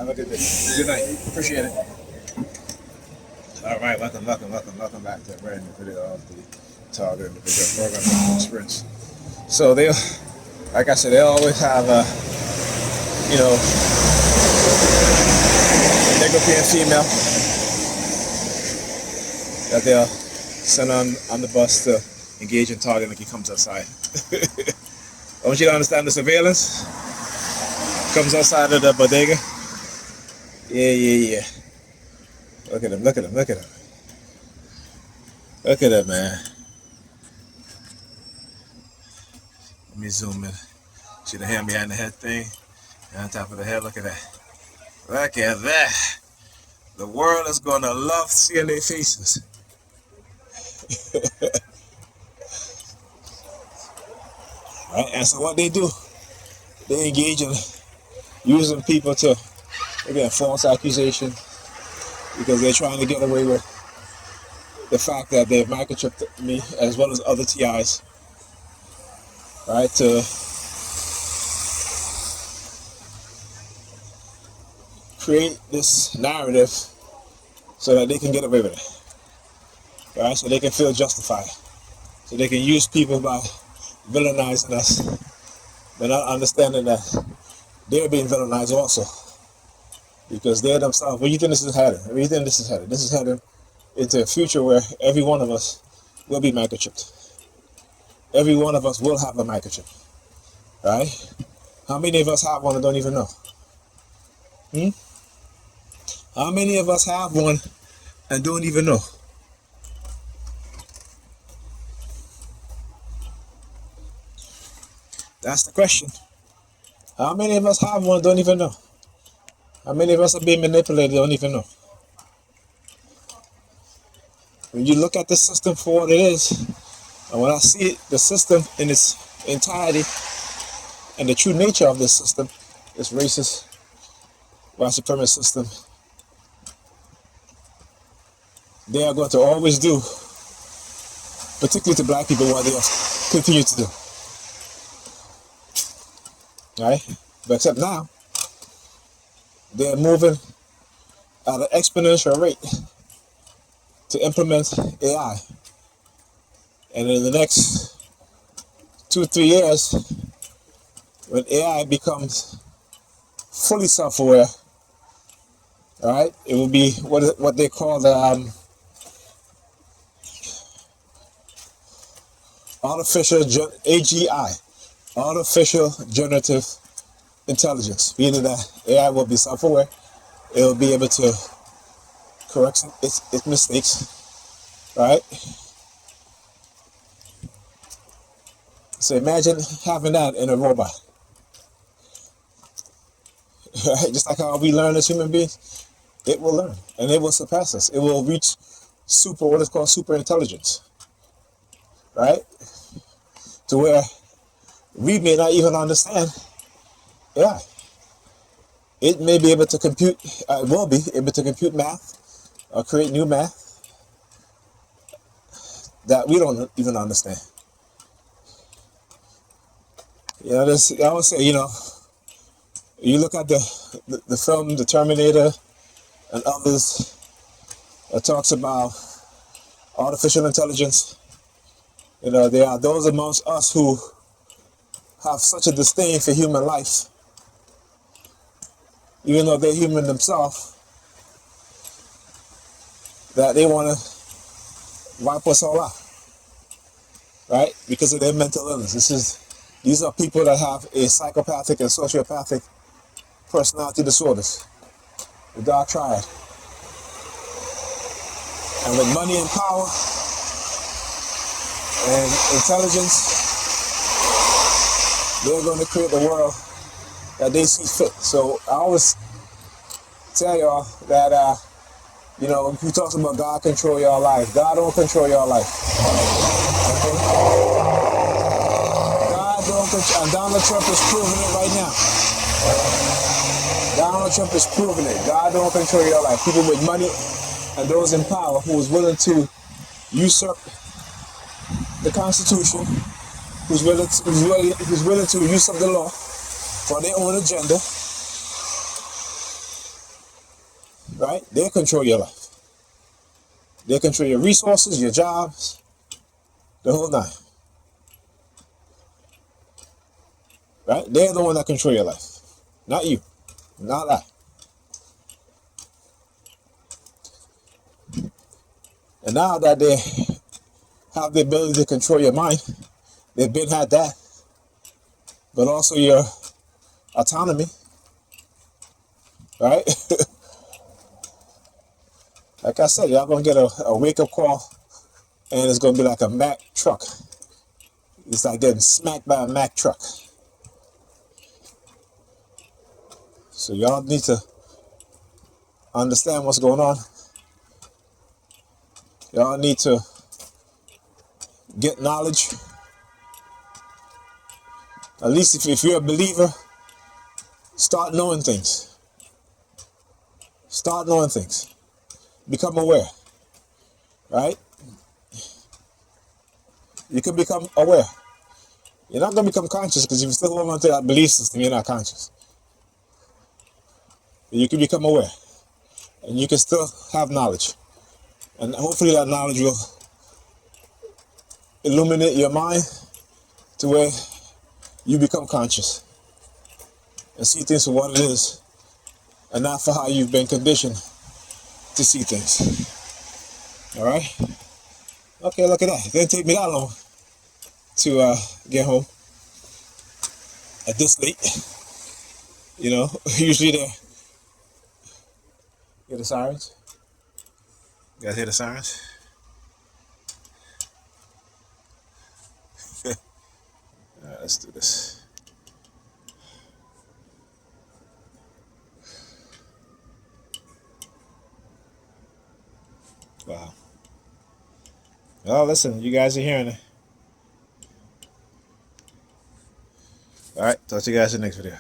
Have a good day. Good night. Appreciate it. All right, welcome back to a brand new video of the Target Individual Program Experience. So they, like I said, they always have you know, a Negro female that they'll send on the bus to engage in targeting when he comes outside. I want you to understand the surveillance. Comes outside of the bodega. Yeah. Look at him. Look at him, man. Let me zoom in. See the hand behind the head thing? And on top of the head, look at that. Look at that. The world is gonna love seeing their faces. Right? And so what they do, they engage in using people to, again, false accusation, because they're trying to get away with the fact that they've microchipped me as well as other TIs, right, to create this narrative so that they can get away with it, right, so they can feel justified, so they can use people by villainizing us, but not understanding that they're being villainized also, because they themselves, where do you think this is headed? Where do you think this is headed? This is headed into a future where every one of us will be microchipped. Every one of us will have a microchip, right? How many of us have one and don't even know? How many of us have one and don't even know? That's the question. How many of us have one and don't even know? How many of us are being manipulated and don't even know? When you look at the system for what it is, and when I see it, the system in its entirety and the true nature of this system, this racist, white supremacist system, they are going to always do, particularly to black people, what they continue to do. Right? But except now, they're moving at an exponential rate to implement AI. And in the next 2-3 years, when AI becomes fully self-aware, right, it will be what they call the AGI, artificial generative intelligence, meaning that AI will be self-aware. It will be able to correct its mistakes, right? So imagine having that in a robot, right? Just like how we learn as human beings, it will learn and it will surpass us. It will reach what is called super intelligence, right? To where we may not even understand AI. It may be able to compute, it will be able to compute math or create new math that we don't even understand. You know, I always say, you know, you look at the film The Terminator and others that talks about artificial intelligence. You know, there are those amongst us who have such a disdain for human life, even though they're human themselves, that they want to wipe us all out, right? Because of their mental illness. These are people that have a psychopathic and sociopathic personality disorders, the dark triad. And with money and power and intelligence, they're going to create the world that they see fit. So I always tell y'all that, you know, when you talk about God control your life, God don't control your life. Okay? God don't control, and Donald Trump is proving it right now. Donald Trump is proving it. God don't control your life. People with money and those in power who is willing to usurp the Constitution, who's willing to usurp the law for their own agenda, right? They control your life. They control your resources, your jobs, the whole nine, right? They're the one that control your life, not you, not I. And now that they have the ability to control your mind, they've been had that, but also your autonomy, right? Like I said, y'all gonna get a wake-up call, and it's gonna be like a Mack truck. It's like getting smacked by a Mack truck. So y'all need to understand what's going on. Y'all need to get knowledge. At least if you're a believer, start knowing things. Start knowing things. Become aware, right? You can become aware. You're not going to become conscious because if you still hold on to that belief system, you're not conscious. But you can become aware. And you can still have knowledge. And hopefully that knowledge will illuminate your mind to where you become conscious and see things for what it is and not for how you've been conditioned to see things. All right? Okay, look at that. It didn't take me that long to get home at this late. You know, usually they hear the sirens. You guys hear the sirens? All right, let's do this. Wow. Well, listen, you guys are hearing it. All right, talk to you guys in the next video.